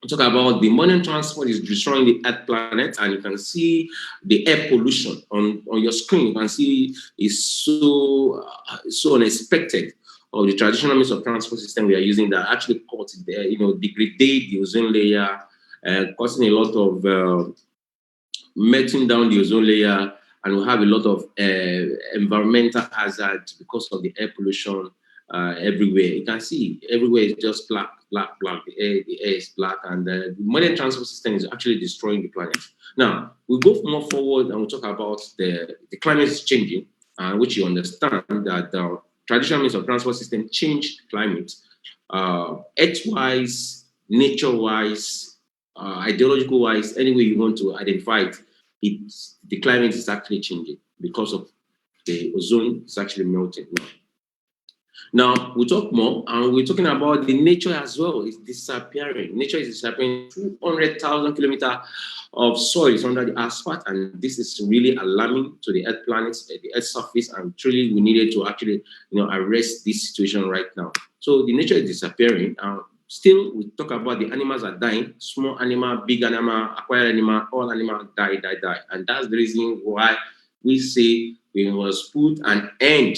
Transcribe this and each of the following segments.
Talk about the modern transport is destroying the Earth planet, and you can see the air pollution on your screen. You can see is so unexpected of the traditional means of transport system we are using that actually caught there, degrade the ozone layer, causing a lot of melting down the ozone layer, and we have a lot of environmental hazards because of the air pollution everywhere. You can see everywhere is just black, black, black. The air is black, and the modern transport system is actually destroying the planet. Now, we go more forward and we talk about the climate is changing, which you understand that the traditional means of transport system changed climate, earth-wise, nature-wise, ideological wise, any way you want to identify it, the climate is actually changing because of the ozone is actually melting now. We talk more, and we're talking about the nature as well. It's disappearing. Nature is disappearing. 200,000 kilometers of soil is under the asphalt, and this is really alarming to the Earth planet, the Earth surface, and truly we needed to actually, arrest this situation right now. So the nature is disappearing. Still, we talk about the animals are dying. Small animal, big animal, acquired animal, all animals die. And that's the reason why we say we must put an end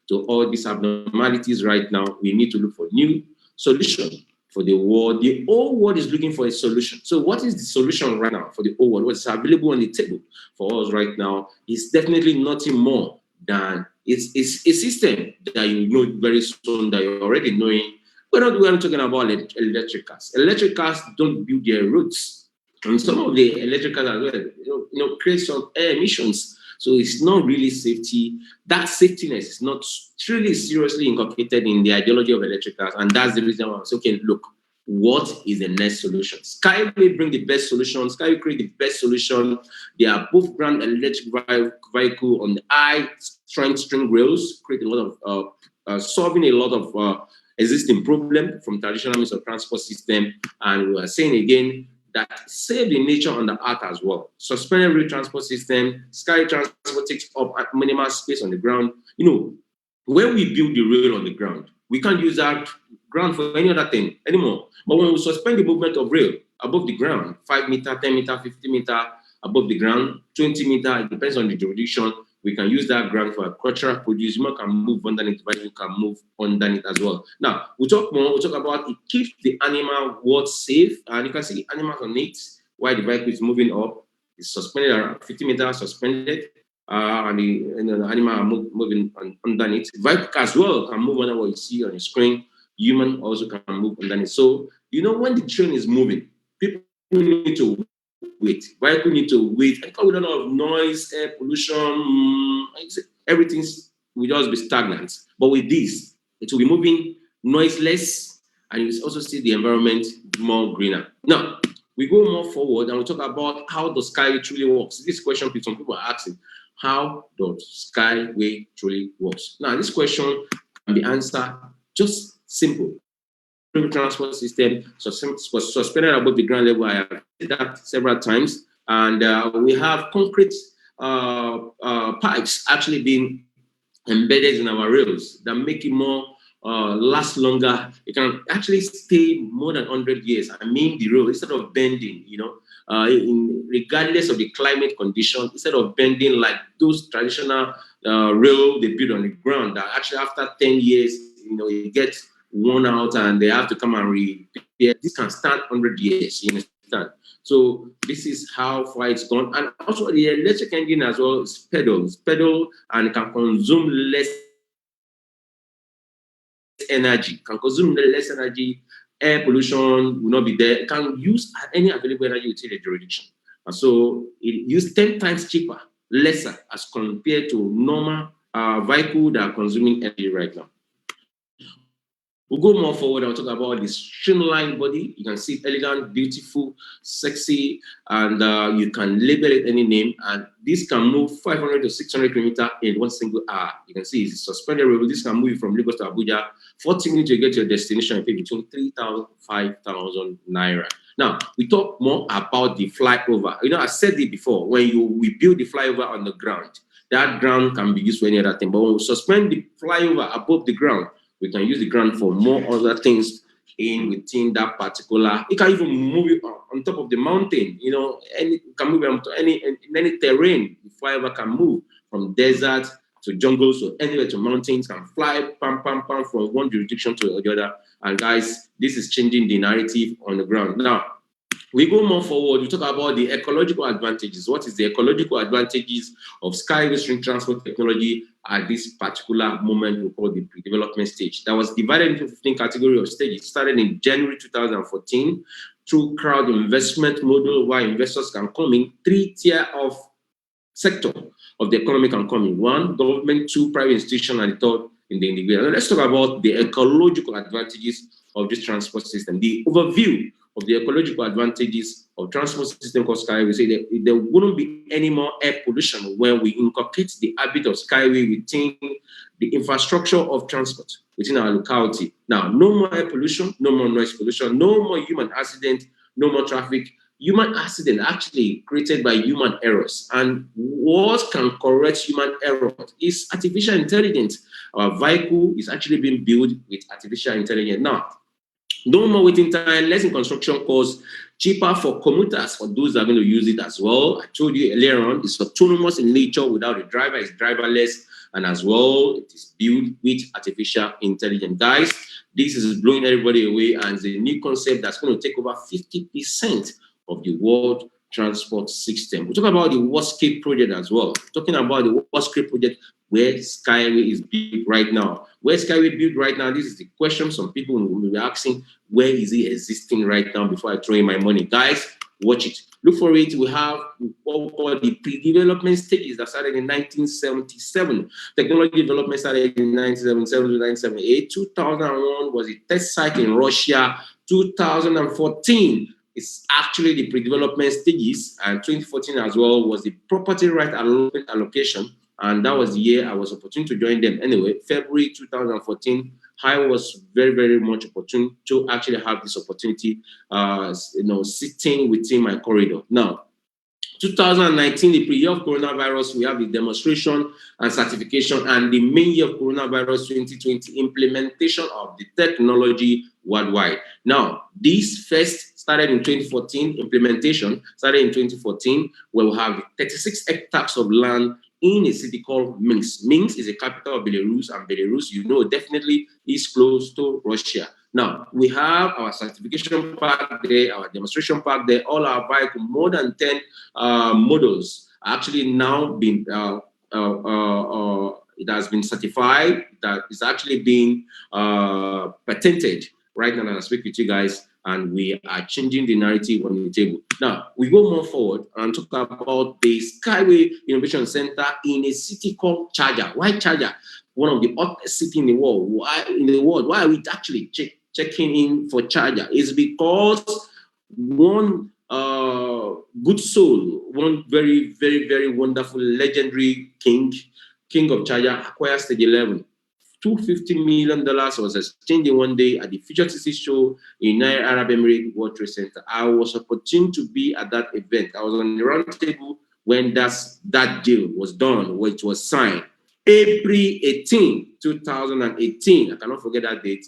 to all these abnormalities right now. We need to look for new solution for the world. The whole world is looking for a solution. So what is the solution right now for the whole world? What's available on the table for us right now is definitely nothing more than it's a system that you know very soon, that you're already knowing. We're not talking about electric cars. Electric cars don't build their roads. And some of the electric cars as well, create some air emissions. So it's not really safety. That safetyness is not truly seriously inculcated in the ideology of electric cars. And that's the reason why I say, okay, look, what is the next solution? Skyway bring the best solution. Skyway create the best solution. They are both brand electric vehicle on the high strength string rails, create a lot of solving a lot of existing problem from traditional means of transport system. And we are saying again that save the nature on the earth as well. Suspended rail transport system, sky transport takes up minimal space on the ground. When we build the rail on the ground, we can't use that ground for any other thing anymore. But when we suspend the movement of rail above the ground, 5 meter, 10 meter, 50 meter above the ground, 20 meter, it depends on the jurisdiction, we can use that ground for agricultural produce. You can move underneath, but you can move underneath as well. Now, we'll talk more. We'll talk about it keeps the animal world safe. And you can see animals on it while the vehicle is moving up. It's suspended around 50 meters, suspended. And the animal are moving underneath. Vehicle as well can move under what you see on the screen. Human also can move underneath. So, when the train is moving, people need to wait. Vehicle need to wait. I with a lot of noise, air pollution, everything will just be stagnant. But with this, it will be moving noiseless, and you also see the environment more greener. Now, we go more forward and we talk about how the Skyway truly works. This question some people are asking, how does Skyway truly works? Now, this question can be answered just simple. Transport system was suspended above the ground level. I have said that several times, and we have concrete pipes actually being embedded in our rails that make it more last longer. It can actually stay more than 100 years. I mean, the rail, instead of bending, regardless of the climate condition, instead of bending like those traditional rail they build on the ground, that actually after 10 years, it gets worn out and they have to come and repair. This can stand 100 years, you understand? So this is how far it's gone. And also the electric engine as well is pedal, and it can consume less energy, air pollution will not be there. It can use any available energy within the jurisdiction. And so it uses 10 times cheaper, lesser as compared to normal vehicle that are consuming energy right now. We'll go more forward and we'll talk about this streamlined body. You can see it elegant, beautiful, sexy, and you can label it any name. And this can move 500 to 600 kilometers in one single hour. You can see it's suspended rail. This can move from Lagos to Abuja. 40 minutes to get to your destination and pay between 3,000 5,000 naira. Now, we talk more about the flyover. I said it before, when we build the flyover on the ground, that ground can be used for any other thing. But when we suspend the flyover above the ground, we can use the ground for more other things in within that particular. You can even move it on top of the mountain. You know, you can move it on any terrain. The flyover can move from desert to jungles or anywhere to mountains, can fly pam pam pam from one jurisdiction to the other. And guys, this is changing the narrative on the ground. Now, we go more forward, we talk about the ecological advantages. What is the ecological advantages of Skyway string transport technology at this particular moment we call the pre-development stage? That was divided into 15 categories of stages. It started in January 2014 through crowd investment model, where investors can come in 3-tier of sector of the economy can come in. 1, government; 2, private institution; and the 3rd, in the individual. Now let's talk about the ecological advantages of this transport system. The overview of the ecological advantages of transport system called Skyway. We say that there wouldn't be any more air pollution when we incorporate the habit of Skyway within the infrastructure of transport within our locality. Now, no more air pollution, no more noise pollution, no more human accident, no more traffic. Human accident actually created by human errors. And what can correct human errors is artificial intelligence. Our vehicle is actually being built with artificial intelligence. Now, no more waiting time, less in construction costs, cheaper for commuters, for those that are going to use it as well. I told you earlier on, it's autonomous in nature without a driver, it's driverless, and as well, it is built with artificial intelligence. Guys, this is blowing everybody away, and it's a new concept that's going to take over 50% of the world transport system. We talk about the Warscape project as well. Talking about the Warscape project, where Skyway is built right now. Where Skyway built right now, this is the question some people will be asking, where is it existing right now before I throw in my money? Guys, watch it. Look for it. We have what we call the pre-development stages that started in 1977. Technology development started in 1977 to 1978. 2001 was the test site in Russia. 2014 is actually the pre-development stages, and 2014 as well was the property right allocation. And that was the year I was opportune to join them. Anyway, February 2014, I was very, very much opportune to actually have this opportunity, sitting within my corridor. Now, 2019, the pre-year of coronavirus, we have the demonstration and certification, and the main year of coronavirus 2020, implementation of the technology worldwide. Now, this first started in 2014, implementation started in 2014, where we have 36 hectares of land in a city called Minsk. Minsk is a capital of Belarus, and Belarus, you know, definitely is close to Russia. Now, we have our certification park there, our demonstration park there, all our vehicles, more than 10 models actually now been, it has been certified, that is actually being patented right now as I speak with you guys, and we are changing the narrative on the table. Now, we go more forward and talk about the Skyway Innovation Center in a city called Charger. Why Charger? One of the hottest cities in the world. Why in the world? Why are we actually checking in for Charger? It's because one good soul, one very, very, very wonderful, legendary king of Charger acquired stage 11. $250 million was exchanged one day at the Future City Show in United Arab Emirates World Trade Center. I was opportune to be at that event. I was on the round table when that deal was done, when it was signed. April 18, 2018. I cannot forget that date.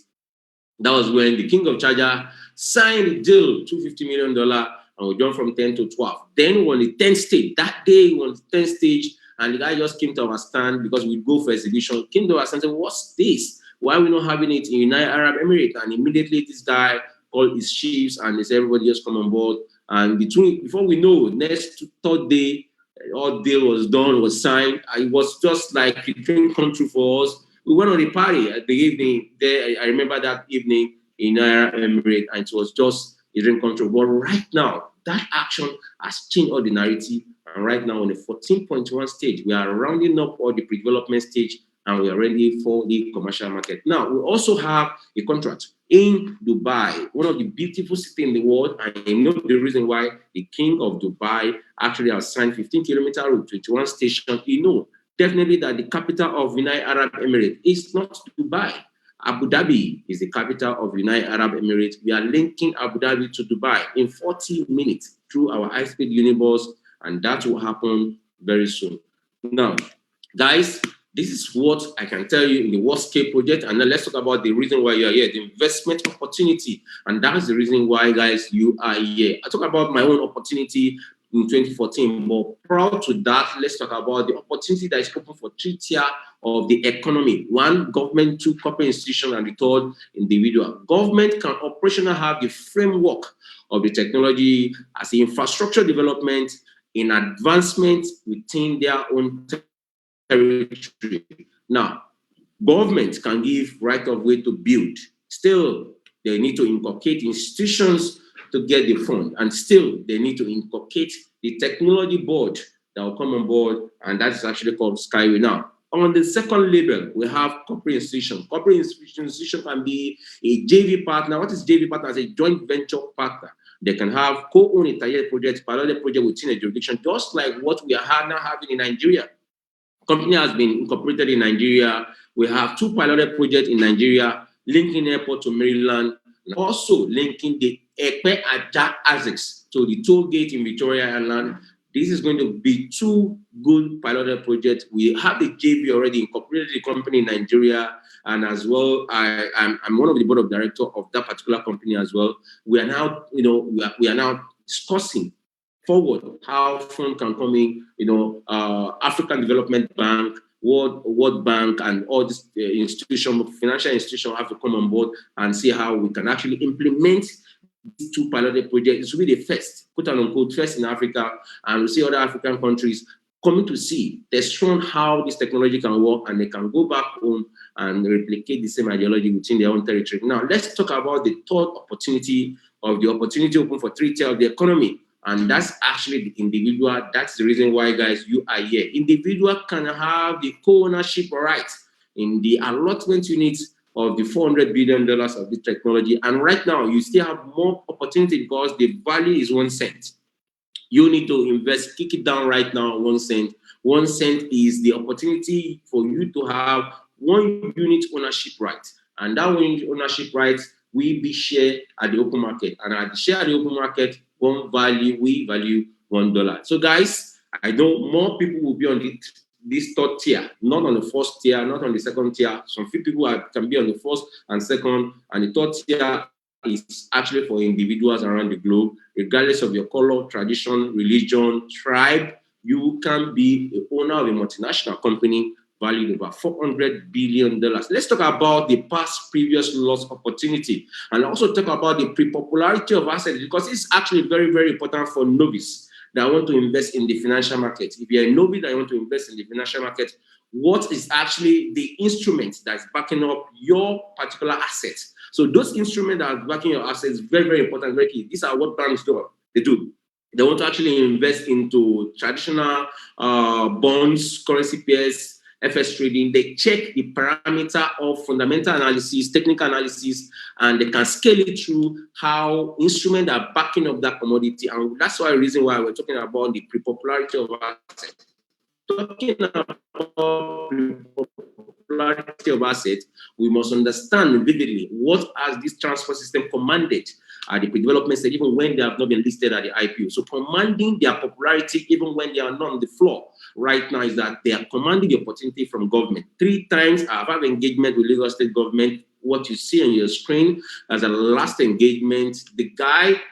That was when the King of Charger signed the deal, $250 million, and we jumped from 10 to 12. Then on the 10th stage, that day on the 10th stage, and the guy just came to our stand because we go for exhibition, came to our stand and said, what's this? Why are we not having it in United Arab Emirates? And immediately this guy called his chiefs and they said, everybody just come on board. And before we know, next third day, all deal was done, was signed. It was just like a dream come true for us. We went on a party at the evening there. I remember that evening in Arab Emirates, and it was just a dream come true. But right now, that action has changed all the narrative. And right now, on the 14.1 stage, we are rounding up all the pre-development stage, and we are ready for the commercial market. Now, we also have a contract in Dubai, one of the beautiful cities in the world. And you know the reason why the King of Dubai actually has signed 15-kilometer route, 21 stations. You know definitely that the capital of United Arab Emirates is not Dubai. Abu Dhabi is the capital of United Arab Emirates. We are linking Abu Dhabi to Dubai in 40 minutes through our high-speed unibus, and that will happen very soon. Now, guys, This is what I can tell you in the worst case project. And then let's talk about the reason why you're here, the investment opportunity. And that's the reason why, guys, you are here. I talk about my own opportunity in 2014, but prior to that, let's talk about the opportunity that is open for three tier of the economy. One, government, two, corporate institution, and the third, individual. Government can operational have the framework of the technology as the infrastructure development in advancement within their own territory. Now, government can give right of way to build. Still, they need to inculcate institutions to get the fund, and still they need to inculcate the technology board that will come on board, and that's actually called Skyway. Now, on the second level, we have corporate institution. Corporate institution can be a JV partner. What is JV partner? As a joint venture partner. They can have co-own a target project, pilot project within a jurisdiction, just like what we are now having in Nigeria. Company has been incorporated in Nigeria. We have two piloted projects in Nigeria, linking airport to Maryland, and also linking the Ekpe Ajah Azix to the toll gate in Victoria Island. This is going to be two good piloted projects. We have the JV already incorporated the company in Nigeria, and as well, I'm one of the board of directors of that particular company as well. We are now, we are now discussing forward how fund can come in, African Development Bank, World Bank, and all these financial institutions have to come on board and see how we can actually implement these two piloted projects. It will be the first, quote unquote, first in Africa, and we'll see other African countries coming to see, they've shown how this technology can work, and they can go back home and replicate the same ideology within their own territory. Now, let's talk about the third opportunity of the opportunity open for three tier of the economy. And that's actually the individual. That's the reason why, guys, you are here. Individual can have the co-ownership rights in the allotment units of the $400 billion of this technology. And right now, you still have more opportunity because the value is 1 cent. You need to invest, kick it down right now, 1 cent. 1 cent is the opportunity for you to have 1 unit ownership right. And that 1 unit ownership right will be shared at the open market. And at the share at the open market, we value $1. So guys, I know more people will be on this third tier, not on the first tier, not on the second tier. Some few people can be on the first and second, and the third tier is actually for individuals around the globe, regardless of your color, tradition, religion, tribe. You can be the owner of a multinational company valued over $400 billion. Let's talk about the previous loss opportunity, and also talk about the pre-popularity of assets, because it's actually very, very important for novice that want to invest in the financial market. If you're a novice that want to invest in the financial market, what is actually the instrument that's backing up your particular assets? So those instruments that are backing your assets, very, very important, very key. These are what banks do. They want to actually invest into traditional bonds, currency pairs, FS trading. They check the parameter of fundamental analysis, technical analysis, and they can scale it through how instruments are backing up that commodity. And that's why the reason why we're talking about the pre-popularity of assets. Talking about popularity of assets, we must understand vividly what has this transfer system commanded at the pre-development stage, even when they have not been listed at the IPO. So commanding their popularity, even when they are not on the floor right now, is that they are commanding the opportunity from government. 3 times I've had engagement with Lagos State government. What you see on your screen as a last engagement, the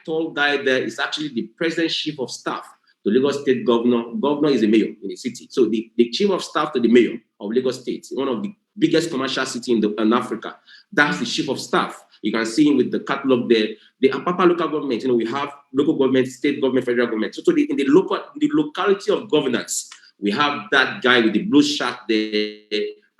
tall guy there is actually the president chief of staff to Lagos State governor. Governor is a mayor in the city. So the chief of staff to the mayor of Lagos State, one of the biggest commercial cities in Africa, that's the chief of staff. You can see him with the catalog there. The Apapa local government, we have local government, state government, federal government. So in the locality of governance, we have that guy with the blue shirt there.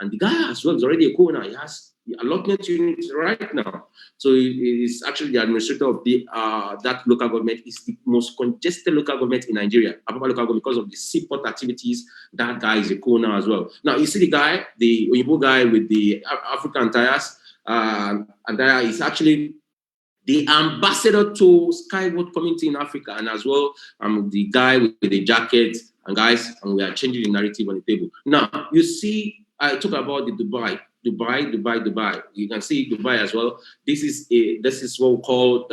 And the guy as well is already a co-owner. He has the allotment units right now. So he is actually the administrator of that local government. It's the most congested local government in Nigeria, Apapa local government, because of the seaport activities. That guy is a co-owner as well. Now, you see the guy, the Oyibo guy with the African tires, and that is actually the ambassador to Skyway community in Africa, and as well, the guy with the jacket, and guys, and we are changing the narrative on the table. Now, you see, I talk about the Dubai. You can see Dubai as well. This is what we call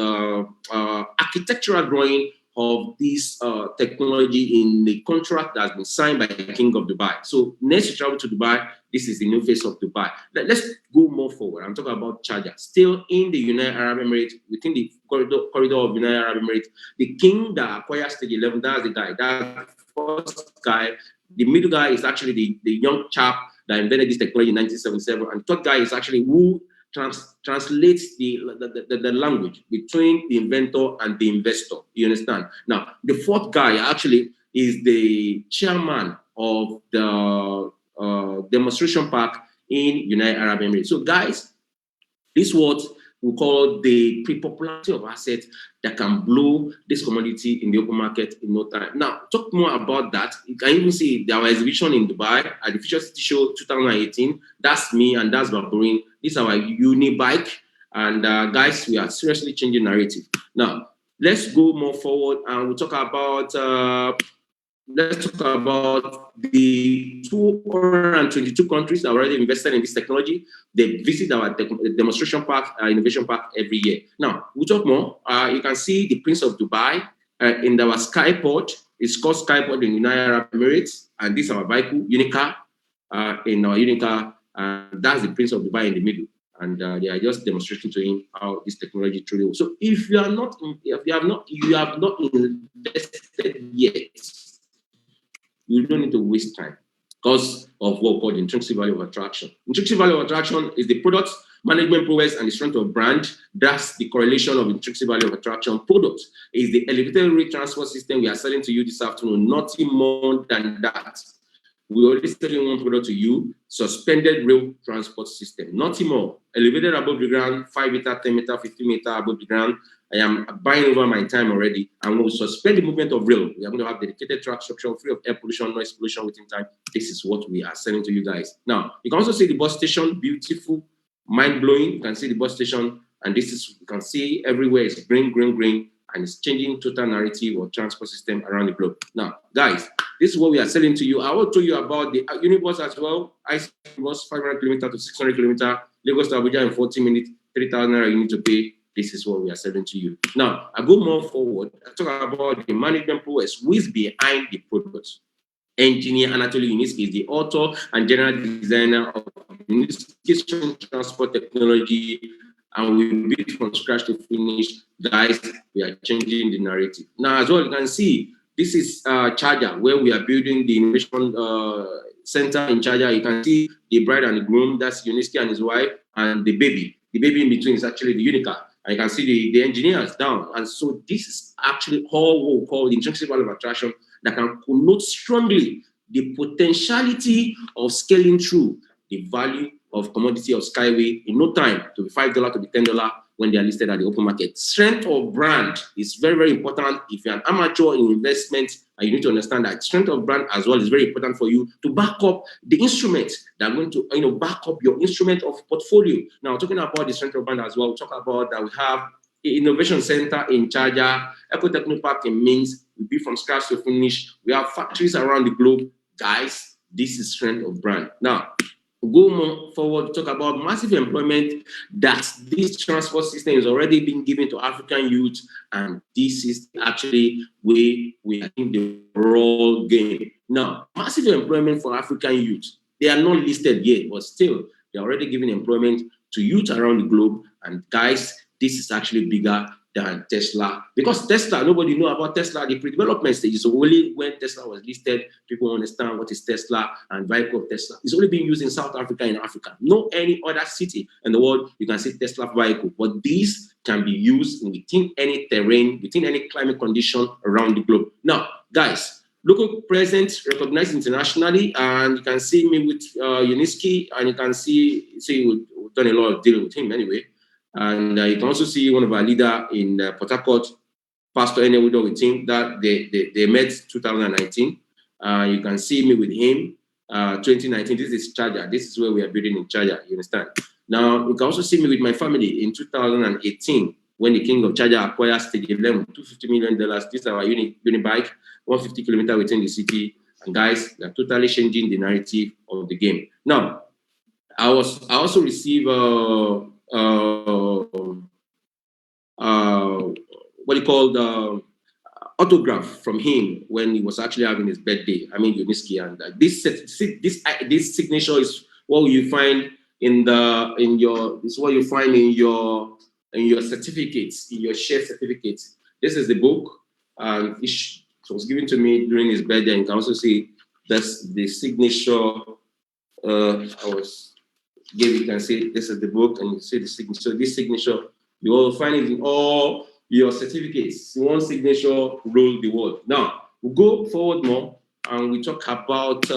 architectural drawing of this technology in the contract that has been signed by the King of Dubai. So next you travel to Dubai, this is the new face of Dubai. Let's go more forward. I'm talking about charger. Still in the United Arab Emirates, within the corridor of United Arab Emirates, the king that acquires stage 11, that's the guy. That's the first guy. The middle guy is actually the young chap that invented this technology in 1977. And the third guy is actually who translates the language between the inventor and the investor. You understand? Now, the fourth guy actually is the chairman of the demonstration park in United Arab Emirates. So, guys, this is what we call the pre-popularity of assets that can blow this commodity in the open market in no time. Now, talk more about that. You can even see our exhibition in Dubai at the Future City Show 2018. That's me and that's Baburin. This is our uni bike. And guys, we are seriously changing narrative. Now, let's go more forward and we'll talk about the 222 countries that already invested in this technology. They visit our demonstration park, innovation park every year. Now, we'll talk more. You can see the Prince of Dubai in our Skyport. It's called Skyport in United Arab Emirates. And this is our vehicle, Unicar, in our Unicar. That's the Prince of Dubai in the middle. And they are just demonstrating to him how this technology truly works. So if you have not invested yet, you don't need to waste time because of what we call the intrinsic value of attraction. Intrinsic value of attraction is the product management prowess and the strength of brand. That's the correlation of intrinsic value of attraction. Product is the elevated rate transport system we are selling to you this afternoon, nothing more than that. We already selling one product to you, suspended rail transport system, nothing more. Elevated above the ground, 5 meter, 10 meter, 15 meter above the ground. I am buying over my time already, and we'll suspend the movement of rail. We are going to have dedicated track structure, free of air pollution, noise pollution within time. This is what we are selling to you guys. Now, you can also see the bus station, beautiful, mind-blowing. You can see the bus station, and this is, you can see everywhere it's green, green, green, and it's changing total narrative of transport system around the globe. Now, guys, this is what we are selling to you. I will tell you about the Unibus as well. IC bus, 500 kilometer to 600 kilometer, Lagos to Abuja in 40 minutes, 3,000 naira you need to pay. This is what we are selling to you. Now, I go more forward. I talk about the management process, who is behind the product. Engineer Anatoly Uniski is the author and general designer of Uniski transport technology, and we build from scratch to finish. Guys, we are changing the narrative. Now, as well, you can see, this is Charger, where we are building the innovation center in Charger. You can see the bride and the groom, that's Uniski and his wife, and the baby. The baby in between is actually the Unicar. And you can see the engineers down. And so this is actually all what we call the intrinsic value of attraction that can connote strongly the potentiality of scaling through the value of commodity of Skyway in no time to be $5 to be $10 when they are listed at the open market. Strength of brand is very, very important. If you're an amateur in investment, and you need to understand that strength of brand as well is very important for you to back up the instruments that are going to back up your instrument of portfolio. Now, talking about the strength of brand as well, we'll talk about that we have the Innovation Center in Charger, Eco Techno Park in Minsk. We build from scratch to finish. We have factories around the globe. Guys, this is strength of brand. Now, go more forward to talk about massive employment that this transport system is already being given to African youth, and this is actually where we are in the role game. Now, massive employment for African youth. They are not listed yet, but still, they're already giving employment to youth around the globe. And guys, this is actually bigger than Tesla, because Tesla, nobody know about Tesla, the pre-development stage. So only when Tesla was listed, people understand what is Tesla and vehicle of Tesla. It's only being used in South Africa and Africa. No any other city in the world you can see Tesla vehicle, but these can be used within any terrain, within any climate condition around the globe. Now, guys, local presence recognized internationally, and you can see me with Uniski, and you can see we've done a lot of dealing with him anyway. And you can also see one of our leader in Port Harcourt, Pastor Enewudo, with him that they met 2019. You can see me with him 2019. This is Charger. This is where we are building in Charger. You understand? Now you can also see me with my family in 2018 when the King of Charger acquired stage 11, $250 million. This is our uni bike, 150 kilometers within the city. And guys, they're totally changing the narrative of the game. Now, I also received what you call the autograph from him when he was actually having his birthday. I mean, Uniski, and this signature is what you find it's what you find in your certificates, in your share certificates. This is the book, and it was given to me during his birthday. And you can also see that's the signature. I was gave. You can see this is the book, and you see the signature. So this signature, you will find it in all your certificates. One signature rule the world. Now we'll go forward more, and we talk about.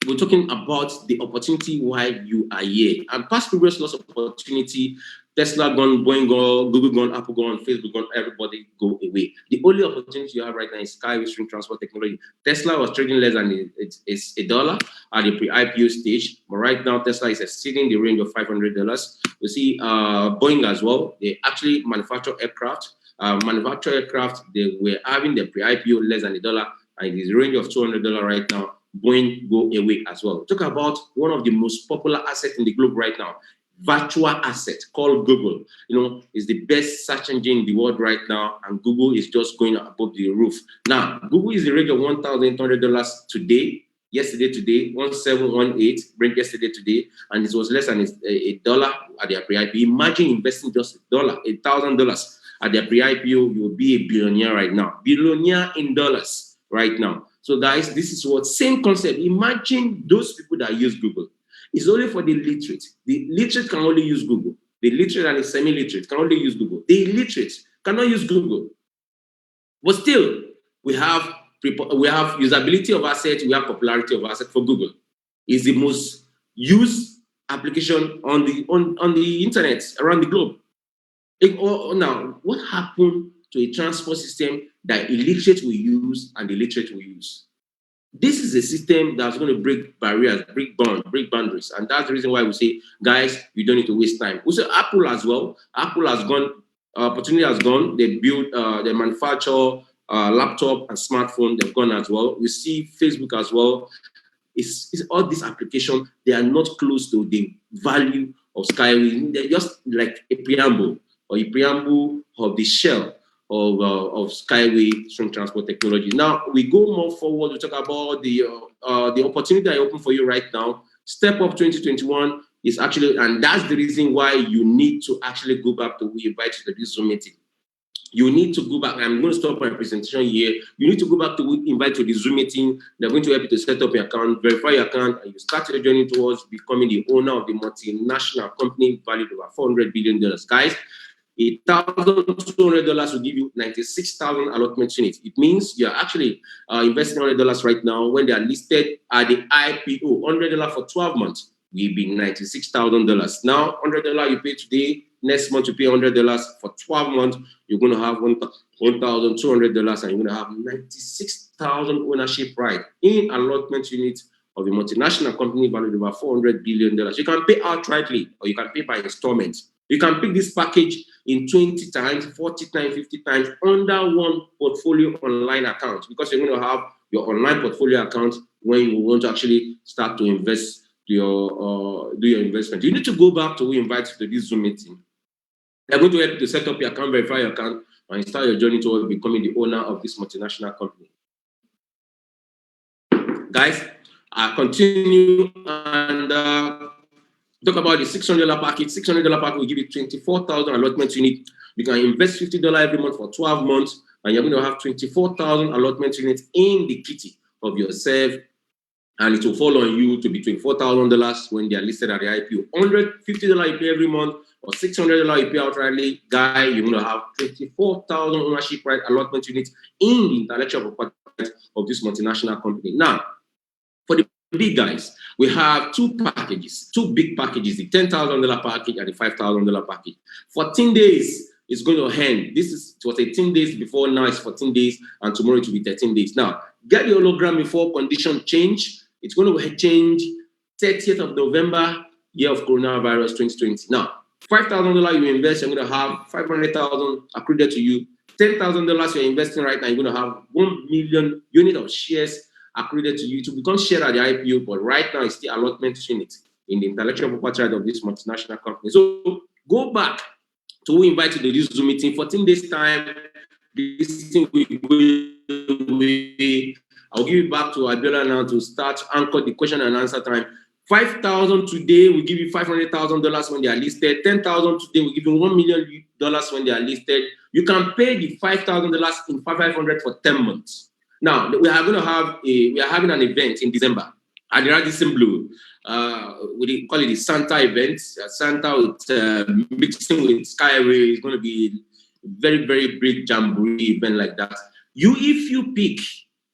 We're talking about the opportunity why you are here. And past previous loss of opportunity, Tesla gone, Boeing gone, Google gone, Apple gone, Facebook gone, everybody go away. The only opportunity you have right now is Skyway string transport technology. Tesla was trading less than it's $1 at the pre-IPO stage, but right now Tesla is exceeding the range of $500. You see Boeing as well. They actually manufacture aircraft. They were having the pre-IPO less than $1, and it is a range of $200 right now. Boeing go away as well. Talk about one of the most popular assets in the globe right now, virtual asset called Google. You know, is the best search engine in the world right now, and Google is just going above the roof. Now, Google is the range of $1,800 today. Today, 1718, brand yesterday today, and it was less than $1 at their pre-IPO. Imagine investing just $1,000 at their pre-IPO, you will be a billionaire right now. Billionaire in dollars right now. So guys, this is what same concept. Imagine those people that use Google. It's only for the literate. The literate can only use Google. The literate and the semi-literate can only use Google. The illiterate cannot use Google. But still, we have usability of assets, we have popularity of assets for Google. It's the most used application on the internet around the globe. Now, what happened to a transport system that illiterate will use and the literate will use? This is a system that's going to break barriers, break boundaries. And that's the reason why we say, guys, you don't need to waste time. We say Apple as well. Apple has gone, opportunity has gone. They build, they manufacture laptop and smartphone. They've gone as well. We see Facebook as well. It's all these applications, they are not close to the value of Skyway. They're just like a preamble of the shell of Skyway string transport technology. Now we go more forward. We talk about the opportunity I open for you right now. Step Up 2021 is actually, and that's the reason why you need to actually go back to we invite you to this Zoom meeting. You need to go back. I'm going to stop my presentation here. You need to go back to invite to the Zoom meeting. They're going to help you to set up your account, verify your account, and you start your journey towards becoming the owner of the multinational company valued over $400 billion. Guys, $1,200 will give you 96,000 allotment units. It means you're actually investing $100 right now when they are listed at the IPO. $100 for 12 months will be $96,000. Now, $100 you pay today, next month you pay $100 for 12 months. You're going to have $1,200, and you're going to have 96,000 ownership right in allotment units of a multinational company valued over $400 billion. You can pay outrightly, or you can pay by installments. You can pick this package in 20 times, 40 times, 50 times under one portfolio online account, because you're going to have your online portfolio account when you want to actually start to invest do your investment. You need to go back to who invites you to this Zoom meeting. They're going to help you to set up your account, verify your account, and start your journey towards becoming the owner of this multinational company. Guys, I continue and talk about the $600 package. $600 package will give you 24,000 allotments units. You can invest $50 every month for 12 months, and you're going to have 24,000 allotment units in the kitty of yourself, and it will fall on you to be $24,000 when they are listed at the IPO. $150 you pay every month, or $600 you pay outrightly. Guy, you're going to have 24,000 ownership right allotment units in the intellectual property of this multinational company. Now, for the big guys, we have two big packages, the $10,000 package and the $5,000 package. 14 days is going to end. It was 18 days before, now it's 14 days, and tomorrow it will be 13 days. Now, get the hologram before condition change. It's going to change 30th of November, year of coronavirus 2020. Now, $5,000 you invest, you're going to have $500,000 accrued to you. $10,000 you're investing right now, you're going to have 1 million unit of shares accredited to you to become share at the IPO, but right now it's the allotment unit in the intellectual property right of this multinational company. So go back to who invited you to this Zoom meeting, 14 days time, this thing will go away. I'll give it back to Abiola now to start anchor the question and answer time. 5,000 today will give you $500,000 when they are listed. 10,000 today will give you $1 million when they are listed. You can pay the $5,000 in 500 for 10 months. Now we are having an event in December at the Radisson Blue. We call it the Santa event. Santa with mixing with Skyway is going to be very, very big jamboree event like that. If you pick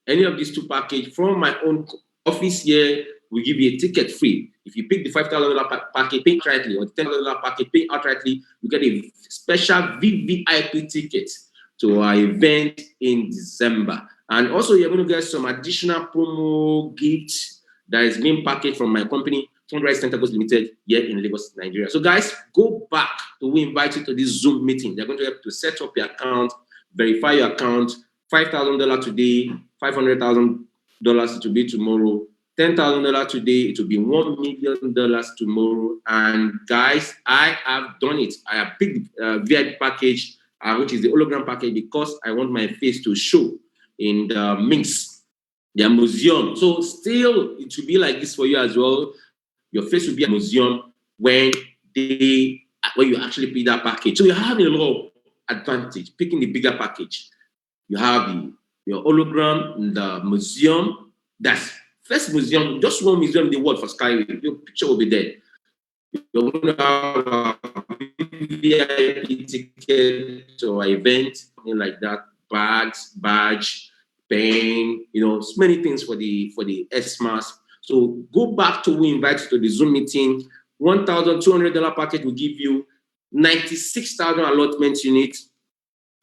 any of these two packages from my own office here, we give you a ticket free. If you pick the $5,000 package, pay outrightly, or the $10,000 package, pay outrightly, you get a special VVIP ticket to our event in December. And also, you're going to get some additional promo gifts that is being packaged from my company, Fundraise Tentacles Limited, here in Lagos, Nigeria. So, guys, go back to we invite you to this Zoom meeting. They're going to help to set up your account, verify your account. $5,000 today, $500,000 to be tomorrow. $10,000 today, it will be $1 million tomorrow. And guys, I have done it. I have picked VIP package, which is the hologram package, because I want my face to show in the Minx, their museum. So still, it will be like this for you as well. Your face will be a museum when you actually pick that package. So you're having a lot of advantage picking the bigger package. You have your hologram in the museum. That's first museum, just one museum in the world for Skyway. Your picture will be there. You're going to have a VIP ticket to an event, something like that. Badge, pen, so many things for the S-Mass. So go back to we invite you to the Zoom meeting. $1,200 package will give you 96,000 allotment units.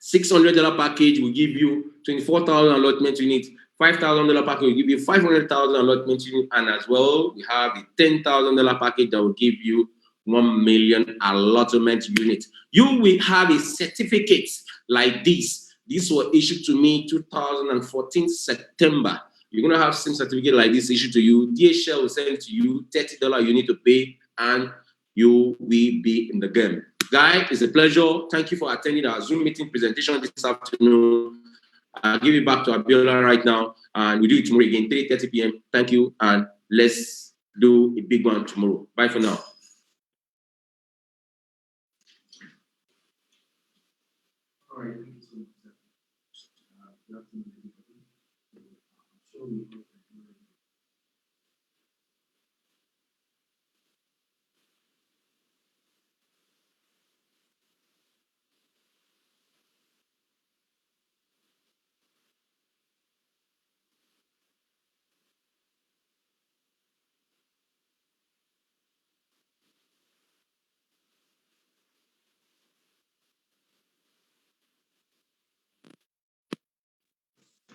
$600 package will give you 24,000 allotment units. $5,000 package will give you 500,000 allotment units, and as well, we have the $10,000 package that will give you 1 million allotment units. You will have a certificate like this. This was issued to me 2014 September. You're going to have same certificate like this issued to you. DHL will send it to you. $30 you need to pay, and you will be in the game. Guy, it's a pleasure. Thank you for attending our Zoom meeting presentation this afternoon. I'll give it back to Abiola right now, and we'll do it tomorrow again, 3:30 p.m. Thank you, and let's do a big one tomorrow. Bye for now. All right.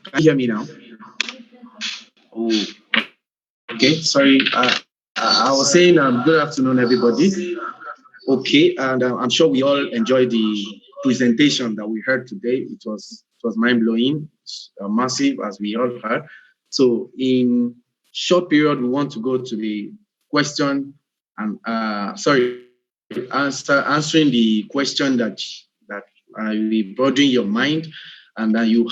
Can you hear me now? Oh, okay. Sorry. I was saying good afternoon, everybody. Okay, and I'm sure we all enjoyed the presentation that we heard today. It was mind blowing, massive, as we all heard. So, in short period, we want to go to the question and answering the question that will be bothering your mind, and then you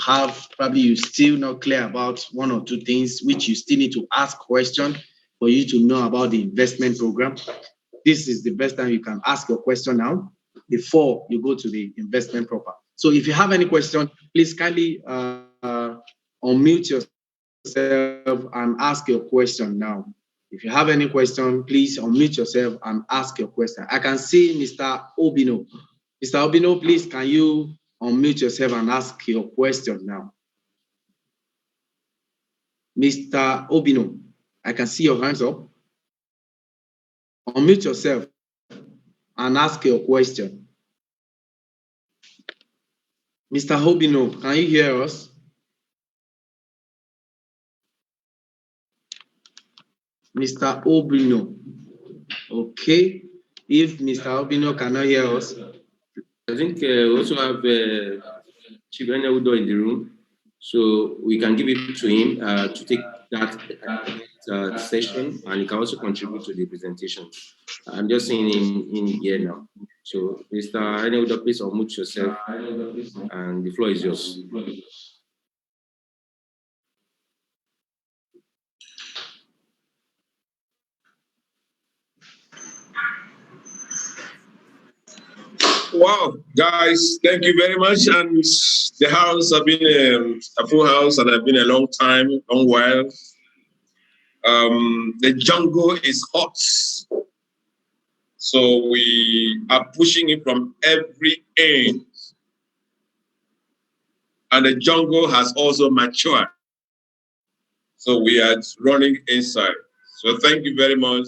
still not clear about one or two things which you still need to ask question for you to know about the investment program. This is the best time you can ask your question now before you go to the investment proper. So if you have any question, please kindly unmute yourself and ask your question now. If you have any question, please unmute yourself and ask your question. I can see Mr. Obino. Mr. Obino, please, can you unmute yourself and ask your question now? Mr. Obino, I can see your hands up. Unmute yourself and ask your question. Mr. Obino, can you hear us? Mr. Obino. Okay. If Mr. Obino cannot hear us, I think we also have Chief Udo in the room, so we can give it to him to take that session, and he can also contribute to the presentation. I'm just seeing him in here now. So, Mr. Eneldo, please unmute yourself, and the floor is yours. Wow, guys, thank you very much. And the house has been a full house, and I've been a long time, long while. The jungle is hot, so we are pushing it from every end, and the jungle has also matured. So we are running inside. So thank you very much,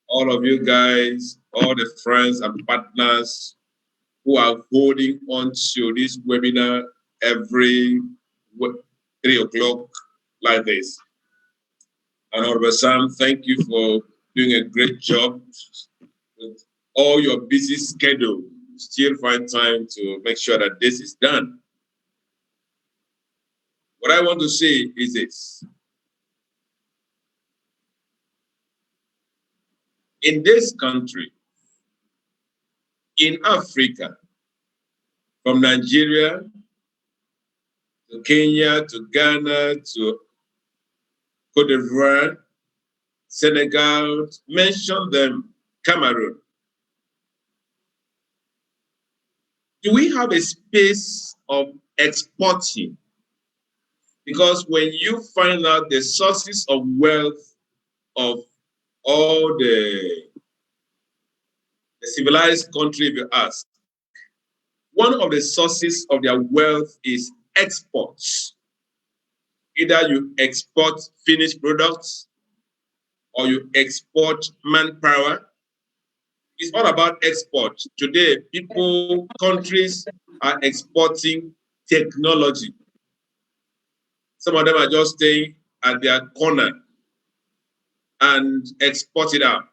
all of you guys, all the friends and partners who are holding on to this webinar every 3 o'clock like this. And Honorable Sam, thank you for doing a great job with all your busy schedule. Still find time to make sure that this is done. What I want to say is this. In this country, in Africa, from Nigeria to Kenya to Ghana to Cote d'Ivoire, Senegal, mention them, Cameroon. Do we have a space of exporting? Because when you find out the sources of wealth of all the civilized country, if you ask, one of the sources of their wealth is exports. Either you export finished products or you export manpower. It's all about export. Today, people, countries are exporting technology. Some of them are just staying at their corner and export it out.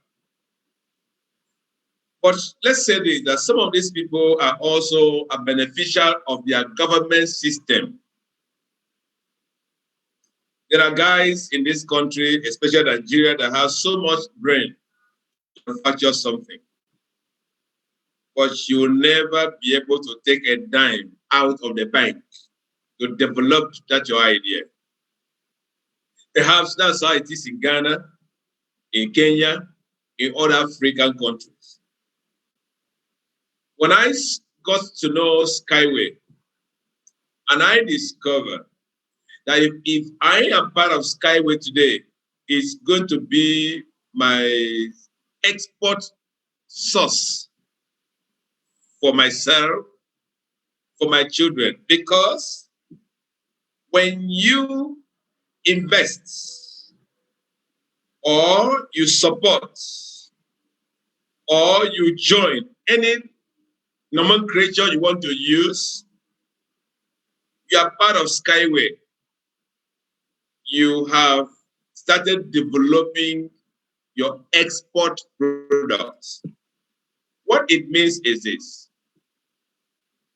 But let's say this, that some of these people are also a beneficial of their government system. There are guys in this country, especially Nigeria, that have so much brain to manufacture something. But you will never be able to take a dime out of the bank to develop that your idea. Perhaps that's how it is in Ghana, in Kenya, in other African countries. When I got to know Skyway, and I discovered that if I am part of Skyway today, it's going to be my export source for myself, for my children. Because when you invest or you support or you join any nomenclature you want to use, you are part of Skyway. You have started developing your export products. What it means is this.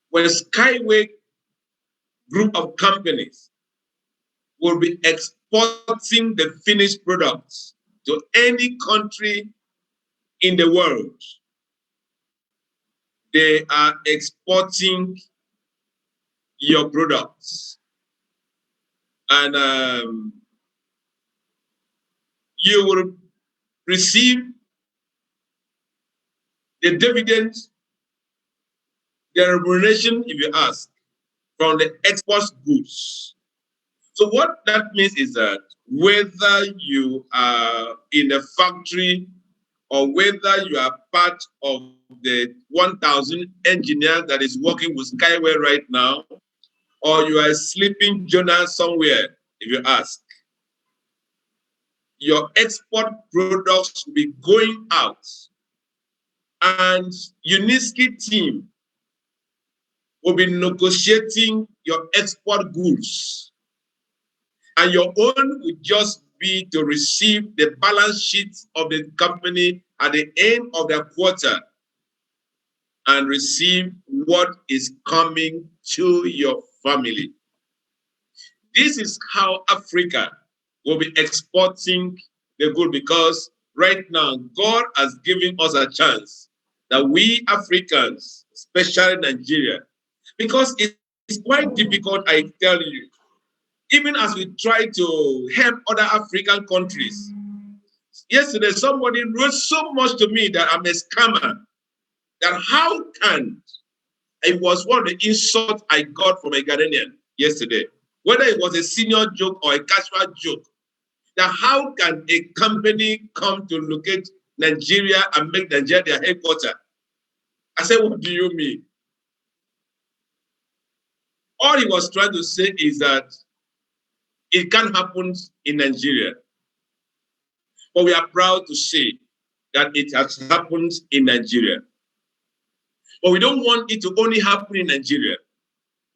When Skyway group of companies will be exporting the finished products to any country in the world, they are exporting your products. And you will receive the dividends, the remuneration, if you ask, from the export goods. So what that means is that whether you are in a factory or whether you are part of the 1,000 engineers that is working with Skyway right now, or you are a sleeping Jonah somewhere, if you ask, your export products will be going out, and Uniski team will be negotiating your export goods, and your own will just be to receive the balance sheet of the company at the end of the quarter and receive what is coming to your family. This is how Africa will be exporting the good, because right now God has given us a chance that we Africans, especially Nigeria, because it's quite difficult, I tell you, even as we try to help other African countries. Yesterday, somebody wrote so much to me that I'm a scammer. That how can, it was one of the insults I got from a Ghanaian yesterday, whether it was a senior joke or a casual joke, that how can a company come to locate Nigeria and make Nigeria their headquarters? I said, what do you mean? All he was trying to say is that it can happen in Nigeria. But we are proud to say that it has happened in Nigeria. But we don't want it to only happen in Nigeria.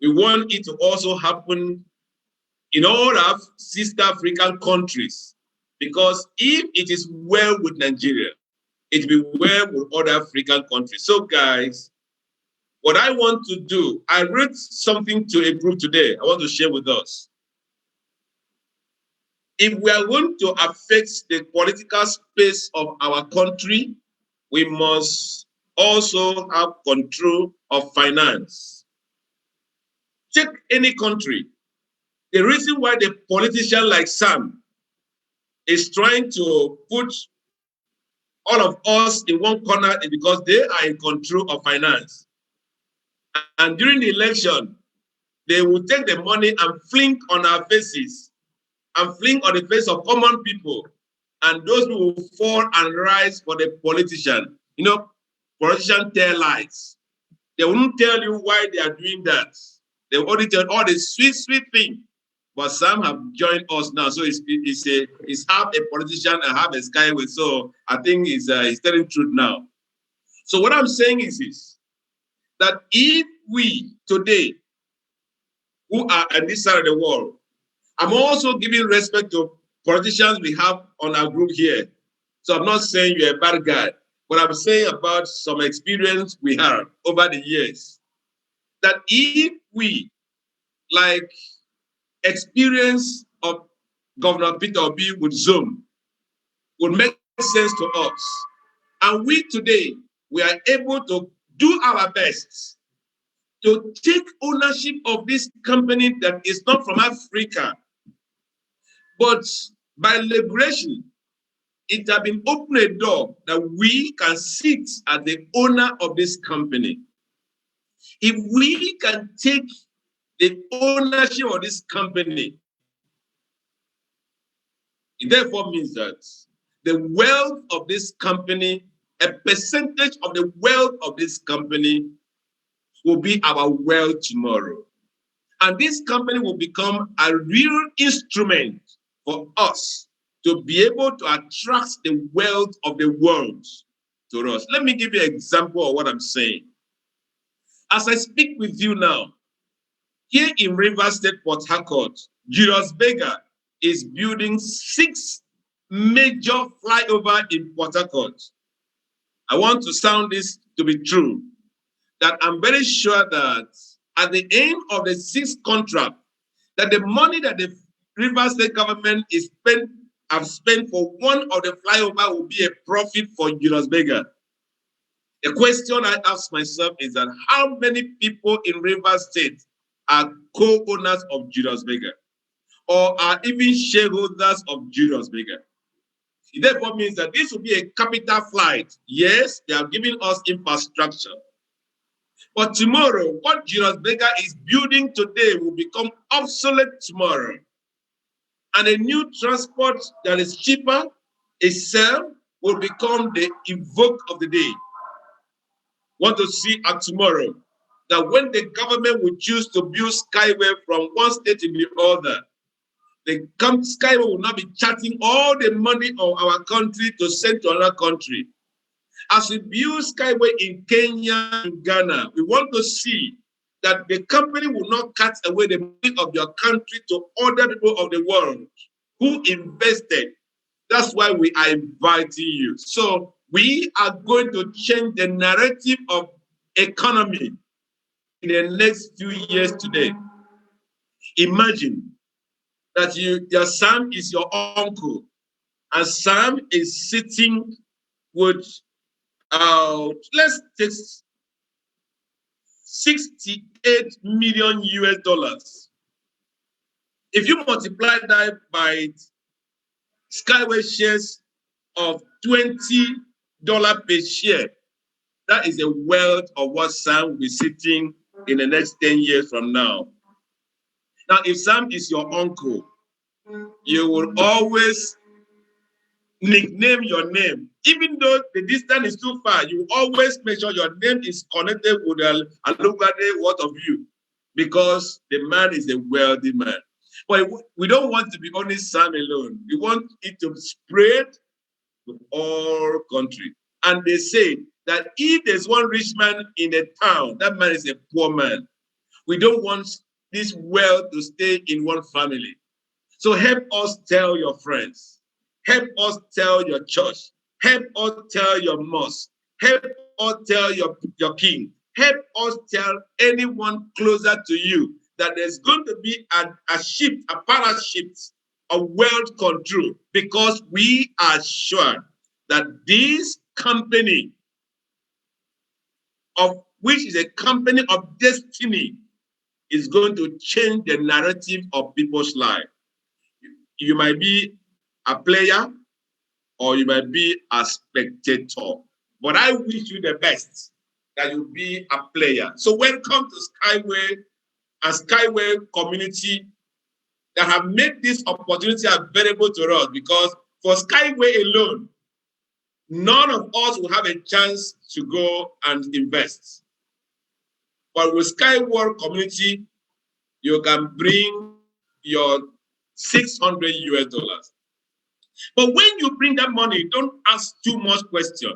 We want it to also happen in all our sister African countries. Because if it is well with Nigeria, it will be well with other African countries. So guys, what I want to do, I wrote something to a group today I want to share with us. If we are going to affect the political space of our country, we must also have control of finance. Check any country. The reason why the politician like Sam is trying to put all of us in one corner is because they are in control of finance. And during the election, they will take the money and fling on our faces and fling on the face of common people. And those who will fall and rise for the politician. You know, politicians tell lies. They won't tell you why they are doing that. They will only tell all the sweet, sweet thing. But some have joined us now. So it's half a politician and half a Skyway. So I think he's telling truth now. So what I'm saying is this, that if we today, who are on this side of the world, I'm also giving respect to politicians we have on our group here. So I'm not saying you're a bad guy, but I'm saying about some experience we have over the years. That if we, like, experience of Governor Peter Obi with Zoom, would make sense to us. And we today, we are able to do our best to take ownership of this company that is not from Africa, but by liberation, it has been opened a door that we can sit as the owner of this company. If we can take the ownership of this company, it therefore means that the wealth of this company, a percentage of the wealth of this company will be our wealth tomorrow. And this company will become a real instrument for us to be able to attract the wealth of the world to us. Let me give you an example of what I'm saying. As I speak with you now, here in Rivers State, Port Harcourt, Julius Berger is building 6 major flyovers in Port Harcourt. I want to sound this to be true, that I'm very sure that at the end of the 6th contract, that the money that the Rivers State government have spent for one of the flyover will be a profit for Julius Berger. The question I ask myself is that how many people in Rivers State are co-owners of Julius Berger or are even shareholders of Julius Berger? It therefore means that this will be a capital flight. Yes, they are giving us infrastructure. But tomorrow, what Julius Berger is building today will become obsolete tomorrow. And a new transport that is cheaper itself will become the evoke of the day. Want to see at tomorrow that when the government will choose to build Skyway from one state to the other, the Skyway will not be charging all the money of our country to send to another country. As we build Skyway in Kenya, in Ghana, we want to see that the company will not cut away the money of your country to other people of the world who invested. That's why we are inviting you. So we are going to change the narrative of economy in the next few years today. Imagine that your son is your uncle, and Sam is sitting with let's take 68 million US dollars. If you multiply that by Skyway shares of $20 per share, that is a wealth of what Sam will be sitting in the next 10 years from now. Now, if Sam is your uncle, you will always nickname your name. Even though the distance is too far, you always make sure your name is connected with Alugade, what of you? Because the man is a wealthy man. But we don't want to be only Sam alone. We want it to spread to all country. And they say that if there's one rich man in a town, that man is a poor man. We don't want this wealth to stay in one family. So help us tell your friends. Help us tell your church. Help us tell your mosque. Help us tell your king. Help us tell anyone closer to you that there's going to be a shift, a parashift of wealth control, because we are sure that this company, of which is a company of destiny, is going to change the narrative of people's life. You might be a player or you might be a spectator, but I wish you the best, that you be a player. So welcome to Skyway and Skyway community that have made this opportunity available to us, because for Skyway alone, none of us will have a chance to go and invest. But with Skyway community, you can bring your 600 US dollars. But when you bring that money, don't ask too much question.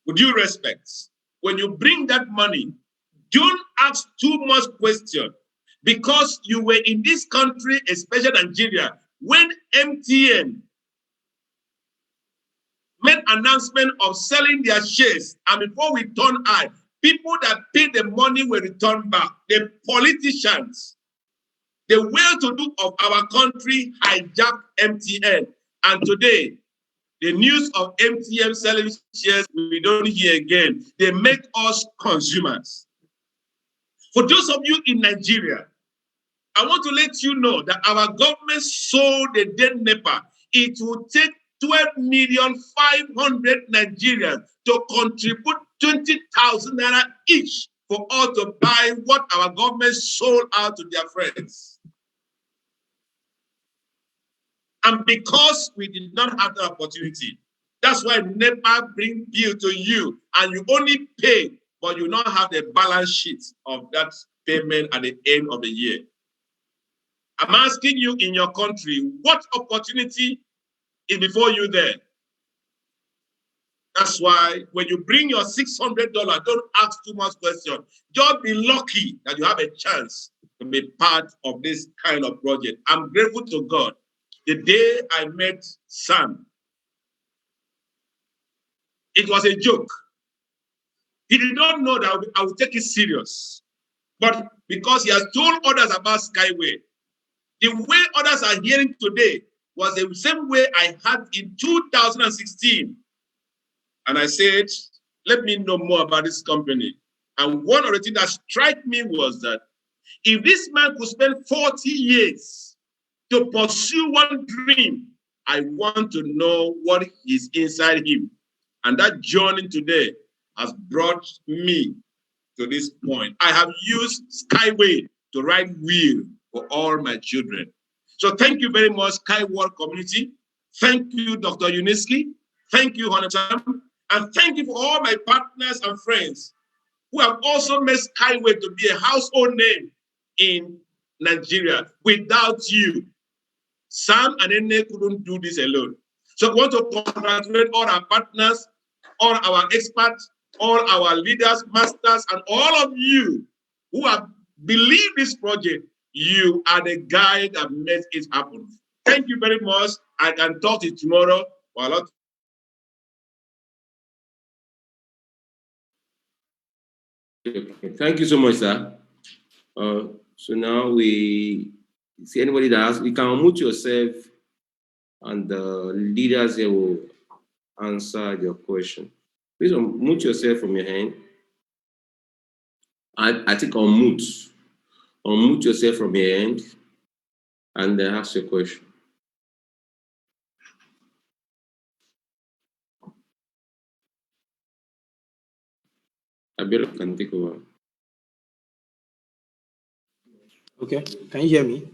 With due respect, when you bring that money, don't ask too much question, because you were in this country, especially Nigeria, when MTN made announcement of selling their shares, and before we turn eye, people that paid the money will return back. The politicians, the well-to-do of our country hijacked MTN. And today, the news of MTN selling shares, we don't hear again. They make us consumers. For those of you in Nigeria, I want to let you know that our government sold the dead NEPA. It will take 12,500,000 Nigerians to contribute 20,000 naira each for all to buy what our government sold out to their friends. And because we did not have the opportunity, that's why NEPA bring bill to you, and you only pay, but you not have the balance sheet of that payment at the end of the year. I'm asking you, in your country, what opportunity is before you there? That's why when you bring your $600, don't ask too much question. Just be lucky that you have a chance to be part of this kind of project. I'm grateful to God. The day I met Sam, it was a joke. He did not know that I would take it serious. But because he has told others about Skyway, the way others are hearing today was the same way I had in 2016. And I said, let me know more about this company. And one of the things that struck me was that if this man could spend 40 years to pursue one dream, I want to know what is inside him. And that journey today has brought me to this point. I have used Skyway to write will for all my children. So thank you very much, Skyway community. Thank you, Dr. Uniski. Thank you, Honor Sam. And thank you for all my partners and friends who have also made Skyway to be a household name in Nigeria. Without you, Sam and Ene couldn't do this alone. So I want to congratulate all our partners, all our experts, all our leaders, masters, and all of you who have believed this project. You are the guy that makes it happen. Thank you very much. I can talk to you tomorrow. Thank you so much, sir. So now we see anybody that has, you can unmute yourself, and the leaders here will answer your question. Please unmute yourself from your hand. I think unmute. Unmute yourself from your hand and ask your question. Abiola can take over. Okay, can you hear me?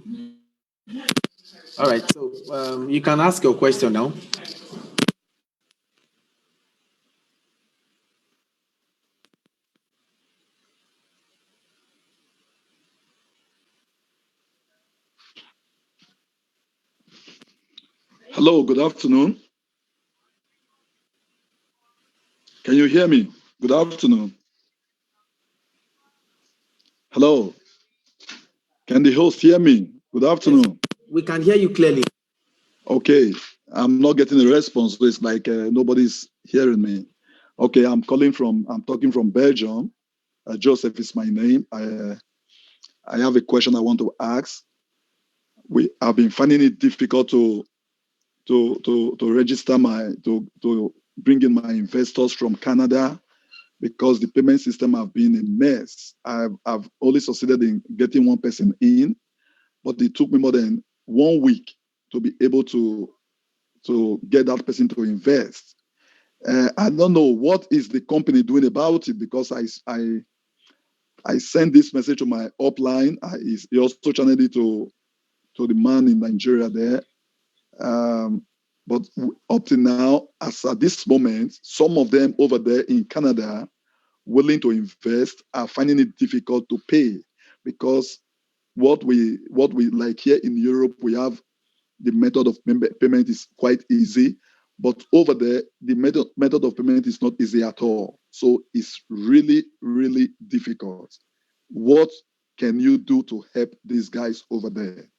All right, so you can ask your question now. Hello, good afternoon. Can you hear me? Good afternoon. Hello. Can the host hear me? Good afternoon. We can hear you clearly. Okay, I'm not getting a response, so it's like nobody's hearing me. Okay, I'm talking from Belgium. Joseph is my name. I have a question I want to ask. I've been finding it difficult to register to bring in my investors from Canada because the payment system have been a mess. I've only succeeded in getting one person in, but it took me more than 1 week to be able to get that person to invest. I don't know what is the company doing about it because I sent this message to my upline. He also channeled it to the man in Nigeria there. But up to now, as at this moment, some of them over there in Canada willing to invest are finding it difficult to pay because what we like here in Europe, we have the method of payment is quite easy, but over there the method of payment is not easy at all. So it's really, really difficult. What can you do to help these guys over there?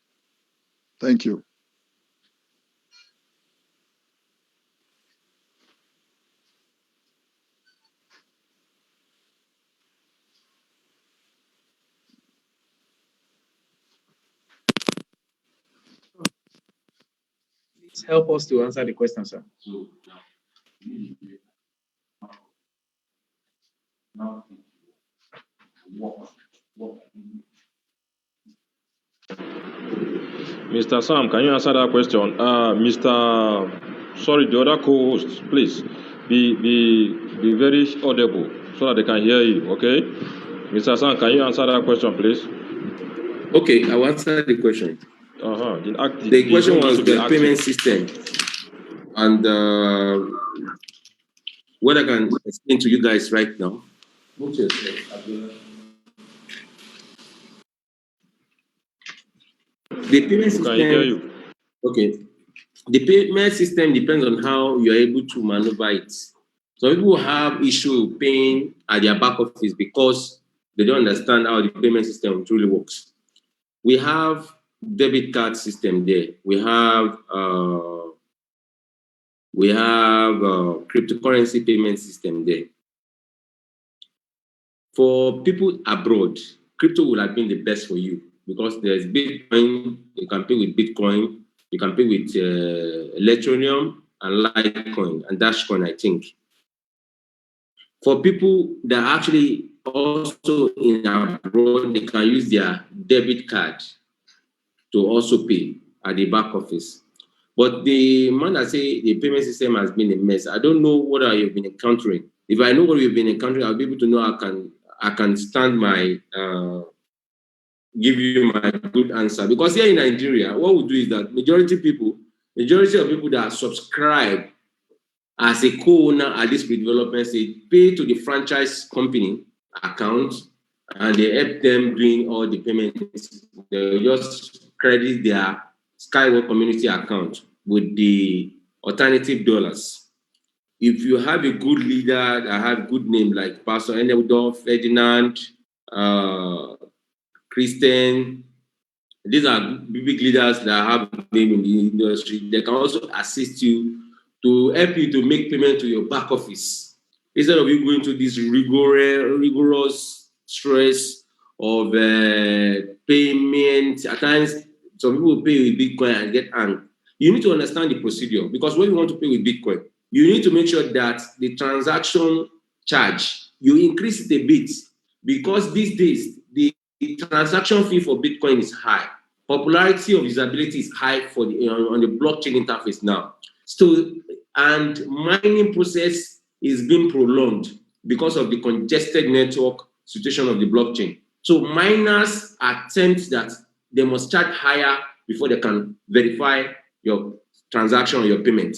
Thank you. Please help us to answer the question, sir. Mr. Sam, can you answer that question? Sorry, the other co-host, please be very audible so that they can hear you. Okay, Mr. Sam, can you answer that question, please? Okay, I will answer the question. The question was the payment system, and what I can explain to you guys right now. The payment system. Can hear you. Okay. The payment system depends on how you are able to maneuver it. So people have issue paying at their back office because they don't understand how the payment system truly works. We have debit card system there. We have cryptocurrency payment system there. For people abroad, crypto would have been the best for you because there's Bitcoin. You can pay with Bitcoin. You can pay with Electroneum and Litecoin and Dashcoin, I think. For people that are actually also in abroad, they can use their debit card to also pay at the back office. But the man that say the payment system has been a mess, I don't know what you've been encountering. If I know what you've been encountering, I'll be able to know I can stand my give you my good answer. Because here in Nigeria, what we do is that majority of people that subscribe as a co-owner at this development stage pay to the franchise company account and they help them doing all the payments. They just credit their Skyway community account with the alternative dollars. If you have a good leader that have good name like Pastor Eneldo, Ferdinand, Christian, these are big leaders that have name in the industry. They can also assist you to help you to make payment to your back office instead of you going to this rigorous stress of payment. At times, some people pay with Bitcoin and get angry. You need to understand the procedure because when you want to pay with Bitcoin, you need to make sure that the transaction charge, you increase it a bit, because these days, the transaction fee for Bitcoin is high. Popularity of usability is high for on the blockchain interface now. So, and mining process is being prolonged because of the congested network situation of the blockchain. So miners attempt that they must charge higher before they can verify your transaction or your payment.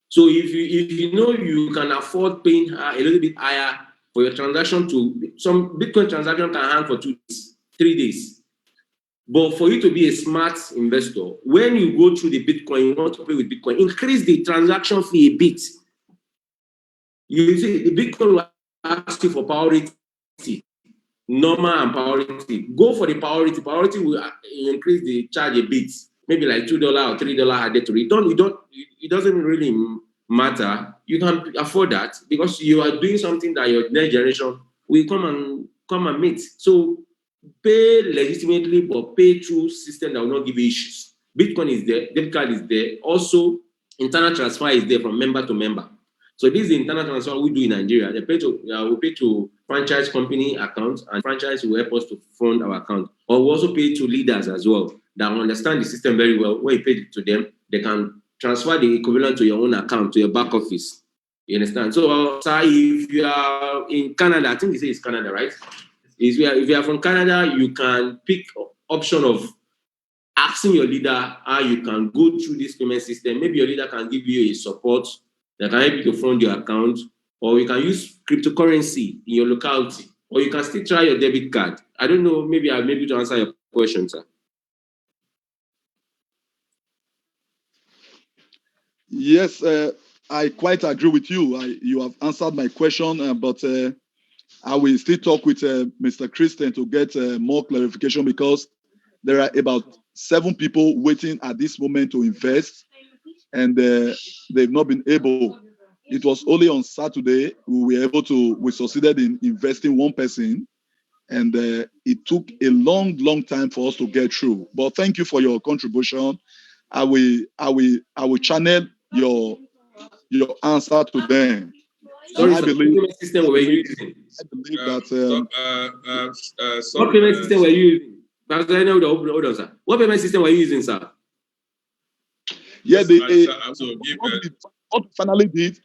So if you know you can afford paying a little bit higher for your transaction, to some Bitcoin transaction can hang for 2 days, 3 days. But for you to be a smart investor, when you go through the Bitcoin, you want to play with Bitcoin, increase the transaction fee a bit. You see, the Bitcoin will ask you for priority, normal and priority. Go for the priority. Priority will increase the charge a bit, maybe like $2 or $3 added to it. It doesn't really matter. You can afford that because you are doing something that your next generation will come and meet. So pay legitimately, but pay through system that will not give you issues. Bitcoin is there, debit card is there. Also, internal transfer is there from member to member. So this is the internal transfer we do in Nigeria. We pay to franchise company accounts, and franchise will help us to fund our account. Or we also pay to leaders as well that understand the system very well. When you pay to them, they can transfer the equivalent to your own account, to your back office. You understand? So, if you are in Canada, I think they say it's Canada, right? If you are from Canada, you can pick option of asking your leader how you can go through this payment system. Maybe your leader can give you a support that can help you to fund your account, or you can use cryptocurrency in your locality, or you can still try your debit card. I don't know, maybe I'm able to answer your question, sir. Yes, I quite agree with you. You have answered my question, but I will still talk with Mr. Christian to get more clarification, because there are about 7 people waiting at this moment to invest, and they've not been able. It was only on Saturday we succeeded in investing 1 person, and it took a long time for us to get through. But thank you for your contribution. I will channel your answer to them. Sorry, I believe what system were you using? What payment system were you using? Hold on, sir. What payment system were you using, sir? Yeah, what we finally did,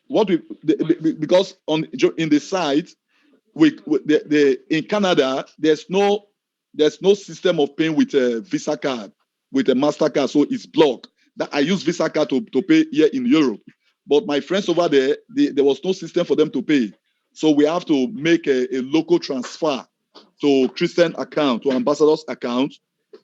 because in the site, in Canada, there's no system of paying with a Visa card, with a MasterCard, so it's blocked. That I use Visa card to pay here in Europe, but my friends over there, there was no system for them to pay, so we have to make a local transfer to Christian account, to ambassador's account.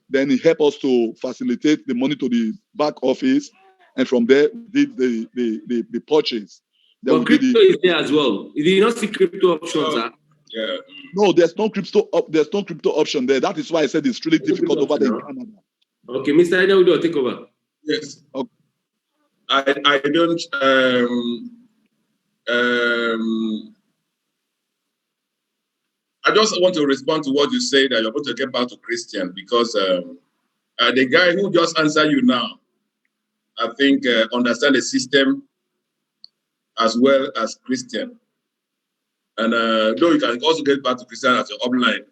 Then it helped us to facilitate the money to the back office, and from there did the purchase. But crypto is there as well. You did not see crypto options, sir? Yeah. No, there's no crypto option there. That is why I said it's really difficult over there in Canada. Okay, Mr. Ida, will take over. Yes. Okay. I don't I just want to respond to what you say, that you're going to get back to Christian, because the guy who just answered you now, I think understand the system as well as Christian. And though you can also get back to Christian as your upline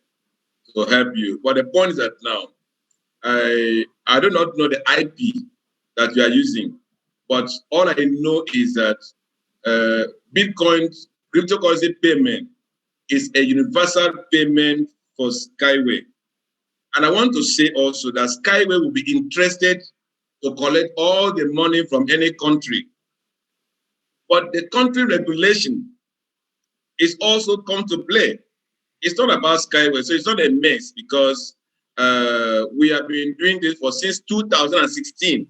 to help you. But the point is that now, I do not know the IP that you are using, but all I know is that Bitcoin cryptocurrency payment is a universal payment for Skyway. And I want to say also that Skyway will be interested to collect all the money from any country. But the country regulation is also come to play. It's not about Skyway, so it's not a mess, because we have been doing this since 2016.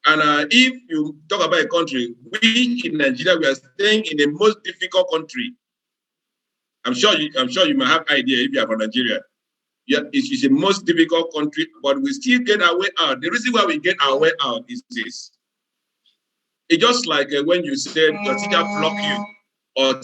And if you talk about a country, we in Nigeria, we are staying in the most difficult country. I'm sure you might have idea if you are from Nigeria. Yeah, it's the most difficult country, but we still get our way out. The reason why we get our way out is this. It's just like when you said your teacher flock you, or